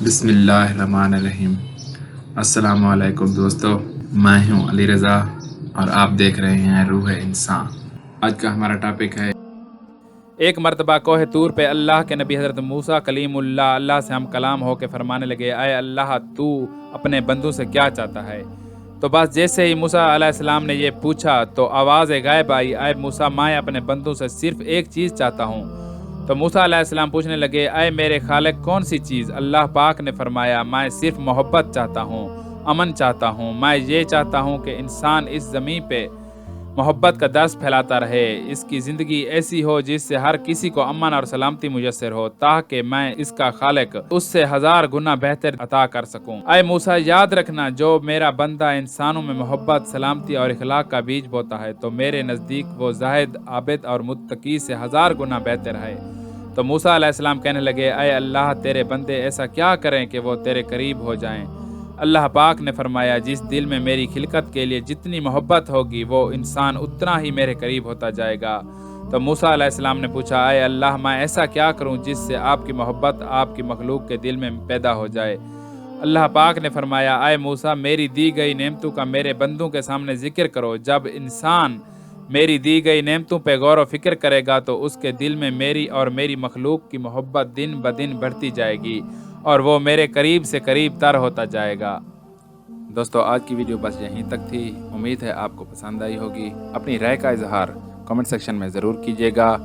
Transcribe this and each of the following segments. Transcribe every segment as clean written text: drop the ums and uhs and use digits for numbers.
بسم اللہ الرحمن الرحیم۔ السلام علیکم دوستو، میں ہوں علی رضا اور آپ دیکھ رہے ہیں روح انسان۔ آج کا ہمارا ٹاپک ہے ایک مرتبہ کوہ طور پہ اللہ کے نبی حضرت موسیٰ کلیم اللہ سے ہم کلام ہو کے فرمانے لگے، اے اللہ تو اپنے بندوں سے کیا چاہتا ہے؟ تو بس جیسے ہی موسیٰ علیہ السلام نے یہ پوچھا تو آواز غائب آئی، اے موسیٰ میں اپنے بندوں سے صرف ایک چیز چاہتا ہوں۔ تو موسیٰ علیہ السلام پوچھنے لگے، اے میرے خالق کون سی چیز؟ اللہ پاک نے فرمایا، میں صرف محبت چاہتا ہوں، امن چاہتا ہوں، میں یہ چاہتا ہوں کہ انسان اس زمین پہ محبت کا درس پھیلاتا رہے، اس کی زندگی ایسی ہو جس سے ہر کسی کو امن اور سلامتی میسر ہو، تاکہ میں اس کا خالق اس سے 1000 گنا بہتر عطا کر سکوں۔ اے موسیٰ یاد رکھنا، جو میرا بندہ انسانوں میں محبت، سلامتی اور اخلاق کا بیج بوتا ہے تو میرے نزدیک وہ زاہد، عابد اور متقی سے 1000 گنا بہتر ہے۔ تو موسیٰ علیہ السلام کہنے لگے، اے اللہ تیرے بندے ایسا کیا کریں کہ وہ تیرے قریب ہو جائیں؟ اللہ پاک نے فرمایا، جس دل میں میری خلقت کے لیے جتنی محبت ہوگی وہ انسان اتنا ہی میرے قریب ہوتا جائے گا۔ تو موسیٰ علیہ السلام نے پوچھا، اے اللہ میں ایسا کیا کروں جس سے آپ کی محبت آپ کی مخلوق کے دل میں پیدا ہو جائے؟ اللہ پاک نے فرمایا، اے موسیٰ میری دی گئی نعمتوں کا میرے بندوں کے سامنے ذکر کرو۔ جب انسان میری دی گئی نعمتوں پہ غور و فکر کرے گا تو اس کے دل میں میری اور میری مخلوق کی محبت دن بدن بڑھتی جائے گی اور وہ میرے قریب سے قریب تر ہوتا جائے گا۔ دوستو آج کی ویڈیو بس یہیں تک تھی، امید ہے آپ کو پسند آئی ہوگی۔ اپنی رائے کا اظہار کمنٹ سیکشن میں ضرور کیجیے گا۔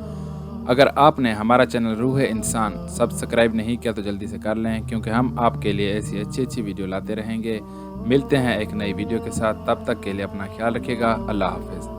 اگر آپ نے ہمارا چینل روح انسان سبسکرائب نہیں کیا تو جلدی سے کر لیں، کیونکہ ہم آپ کے لیے ایسی اچھی ویڈیو لاتے رہیں گے۔ ملتے ہیں ایک نئی ویڈیو کے ساتھ، تب تک کے لیے اپنا خیال رکھیے گا۔ اللہ حافظ۔